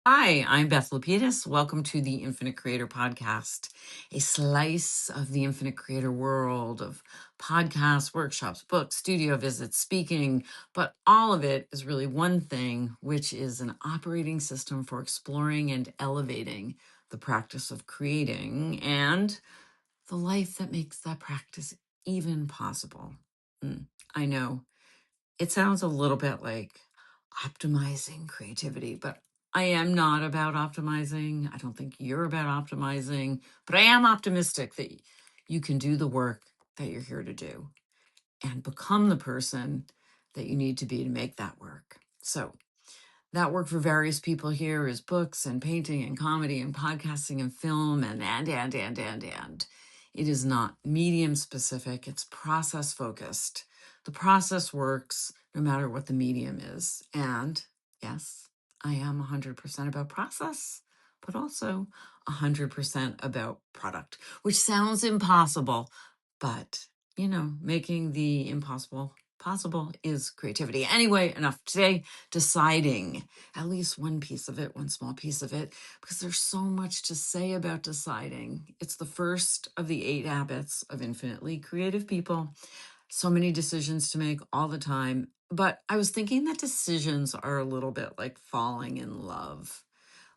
Hi, I'm Beth Lapidus. Welcome to the Infinite Creator Podcast, a slice of the infinite creator world of podcasts, workshops, books, studio visits, speaking, but all of it is really one thing, which is an operating system for exploring and elevating the practice of creating and the life that makes that practice even possible. I know it sounds a little bit like optimizing creativity, but I am not about optimizing. I don't think you're about optimizing, but I am optimistic that you can do the work that you're here to do and become the person that you need to be to make that work. So, that work for various people here is books and painting and comedy and podcasting and film and. It is not medium specific, it's process focused. The process works no matter what the medium is. And yes, I am 100% about process, but also 100% about product, which sounds impossible, but making the impossible possible is creativity. Anyway, enough today. Deciding at least one piece of it, one small piece of it, because there's so much to say about deciding. It's the first of the 8 habits of infinitely creative people. So many decisions to make all the time. But I was thinking that decisions are a little bit like falling in love.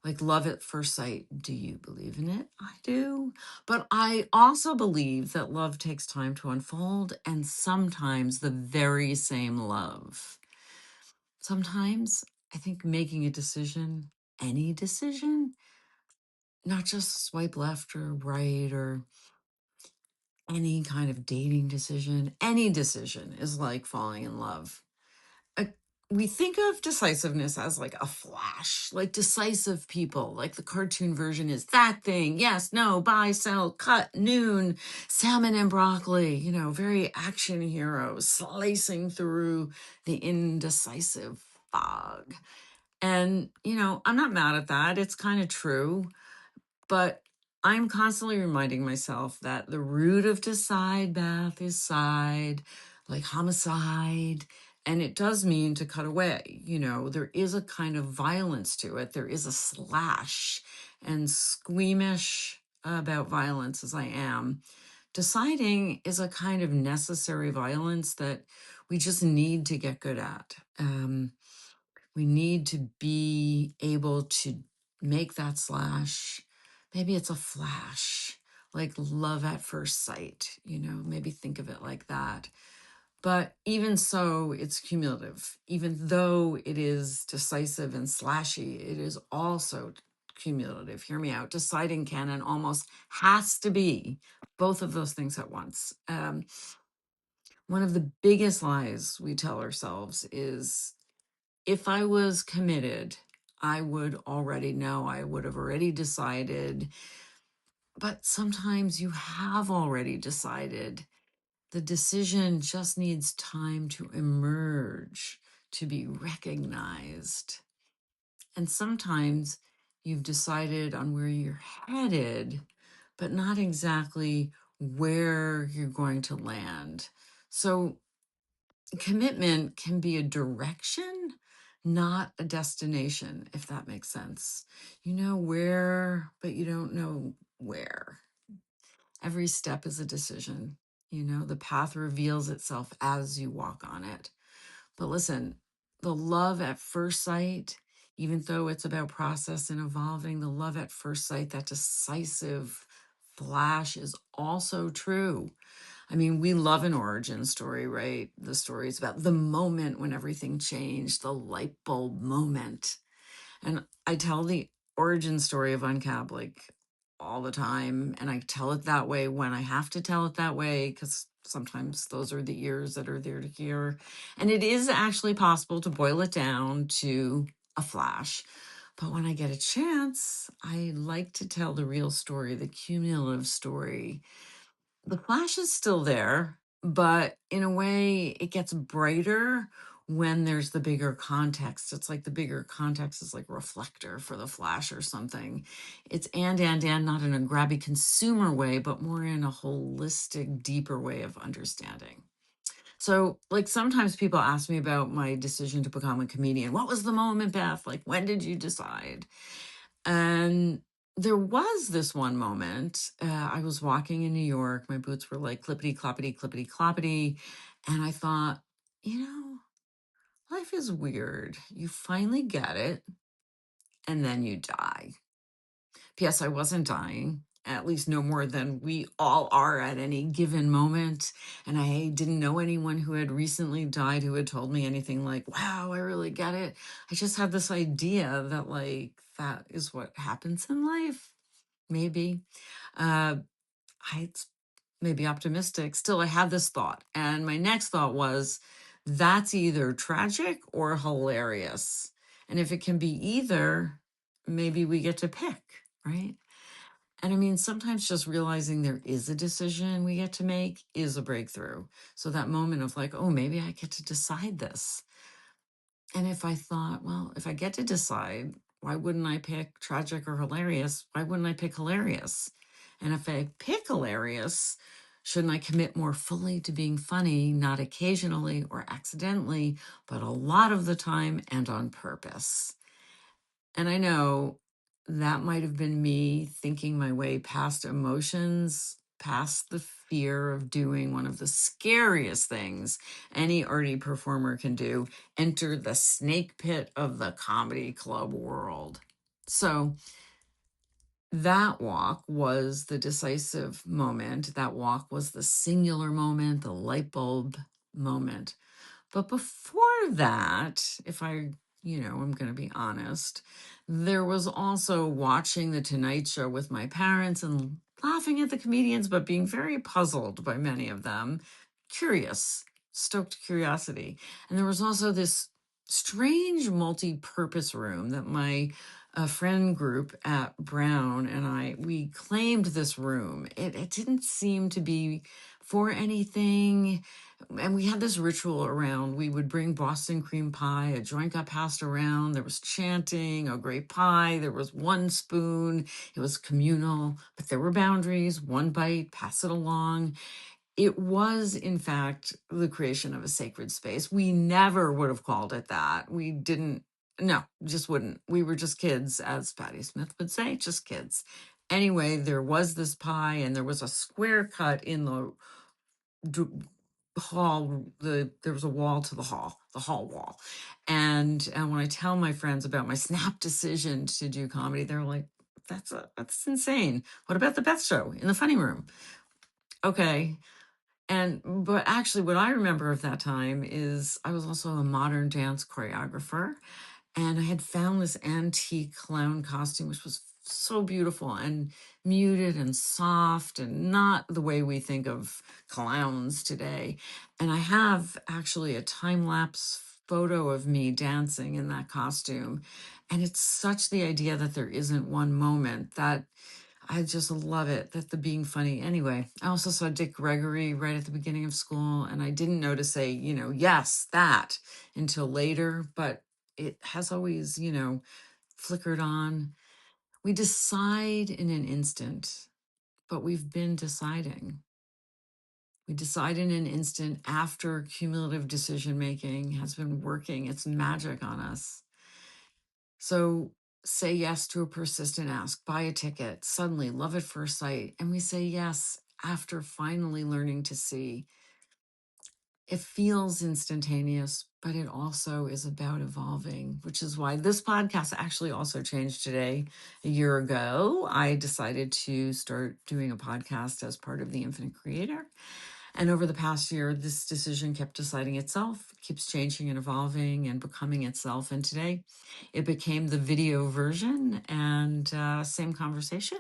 Like love at first sight. Do you believe in it? I do. But I also believe that love takes time to unfold, and sometimes the very same love. Sometimes I think making a decision, any decision, not just swipe left or right or any kind of dating decision, any decision is like falling in love. uh, we think of decisiveness as like a flash, like decisive people, like the cartoon version is that thing, yes, no, buy, sell, cut, noon, salmon and broccoli, very action heroes slicing through the indecisive fog. And, I'm not mad at that. It's kind of true. But I'm constantly reminding myself that the root of decide, Beth, is side, like homicide. And it does mean to cut away. There is a kind of violence to it. There is a slash. And squeamish about violence as I am, deciding is a kind of necessary violence that we just need to get good at. We need to be able to make that slash. Maybe it's a flash, like love at first sight, maybe think of it like that. But even so, it's cumulative. Even though it is decisive and slashy, it is also cumulative. Hear me out. Deciding can and almost has to be both of those things at once. One of the biggest lies we tell ourselves is if I was committed, I would already know, I would have already decided. But sometimes you have already decided. The decision just needs time to emerge, to be recognized. And sometimes you've decided on where you're headed, but not exactly where you're going to land. So commitment can be a direction, not a destination, if that makes sense. You know where, but you don't know where. Every step is a decision. The path reveals itself as you walk on it. But listen, the love at first sight, even though it's about process and evolving, the love at first sight, that decisive flash is also true. I mean, we love an origin story, right? The story is about the moment when everything changed, the light bulb moment. And I tell the origin story of Uncab like all the time. And I tell it that way when I have to tell it that way, because sometimes those are the ears that are there to hear. And it is actually possible to boil it down to a flash. But when I get a chance, I like to tell the real story, the cumulative story. The flash is still there, but in a way, it gets brighter when there's the bigger context. It's like the bigger context is like reflector for the flash or something. It's and, not in a grabby consumer way, but more in a holistic, deeper way of understanding. So, like, sometimes people ask me about my decision to become a comedian. What was the moment, Beth? Like, when did you decide? And there was this one moment. I was walking in New York. My boots were like clippity cloppity, clippity cloppity. And I thought, you know, life is weird. You finally get it, and then you die. P.S. I wasn't dying, at least no more than we all are at any given moment. And I didn't know anyone who had recently died who had told me anything like, wow, I really get it. I just had this idea that, like, that is what happens in life. Maybe. Uh, it's maybe optimistic. Still, I had this thought. And my next thought was, that's either tragic or hilarious. And if it can be either, maybe we get to pick, right? And I mean, sometimes just realizing there is a decision we get to make is a breakthrough. So that moment of like, oh, maybe I get to decide this. And if I thought, well, if I get to decide, why wouldn't I pick tragic or hilarious? Why wouldn't I pick hilarious? And if I pick hilarious, shouldn't I commit more fully to being funny, not occasionally or accidentally, but a lot of the time and on purpose? And I know that might have been me thinking my way past emotions, past the fear of doing one of the scariest things any arty performer can do, enter the snake pit of the comedy club world. So that walk was the decisive moment. That walk was the singular moment, the light bulb moment. But before that, if I, I'm going to be honest, there was also watching The Tonight Show with my parents and laughing at the comedians, but being very puzzled by many of them, curious, stoked curiosity. And there was also this strange multi purpose room that my friend group at Brown and we claimed this room. It didn't seem to be for anything, and we had this ritual around. We would bring Boston cream pie, a joint got passed around, there was chanting, a great pie, there was one spoon, it was communal, but there were boundaries, one bite, pass it along. It was, in fact, the creation of a sacred space. We never would have called it that. We didn't, no, just wouldn't. We were just kids, as Patti Smith would say, just kids. Anyway, there was this pie, and there was a square cut in the d- hall. There was a wall to the hall wall. And when I tell my friends about my snap decision to do comedy, they're like, that's insane. What about the Beth Show in the funny room? Okay. But actually, what I remember of that time is I was also a modern dance choreographer, and I had found this antique clown costume, which was so beautiful and muted and soft and not the way we think of clowns today. And I have actually a time lapse photo of me dancing in that costume. And it's such the idea that there isn't one moment that I just love it, that the being funny. Anyway, I also saw Dick Gregory right at the beginning of school, and I didn't know to say, yes, that until later, but it has always, flickered on. We decide in an instant, but we've been deciding. We decide in an instant after cumulative decision making has been working its magic on us. So say yes to a persistent ask, buy a ticket, suddenly love at first sight. And we say yes after finally learning to see. It feels instantaneous, but it also is about evolving, which is why this podcast actually also changed today. A year ago, I decided to start doing a podcast as part of the Infinite Creator. And over the past year, this decision kept deciding itself, keeps changing and evolving and becoming itself. And today it became the video version and same conversation,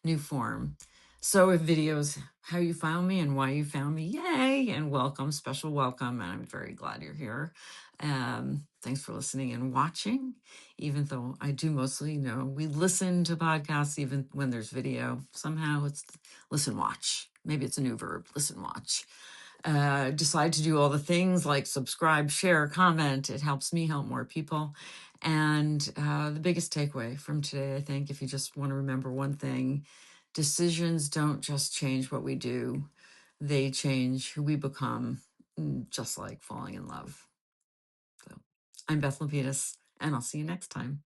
new form. So if videos, how you found me and why you found me, yay, and welcome, special welcome. And I'm very glad you're here. Thanks for listening and watching, even though I do mostly know we listen to podcasts even when there's video. Somehow it's listen, watch. Maybe it's a new verb, listen, watch. Decide to do all the things like subscribe, share, comment. It helps me help more people. And the biggest takeaway from today, I think, if you just want to remember one thing, decisions don't just change what we do, they change who we become just like falling in love. So I'm Beth Lapidus, and I'll see you next time.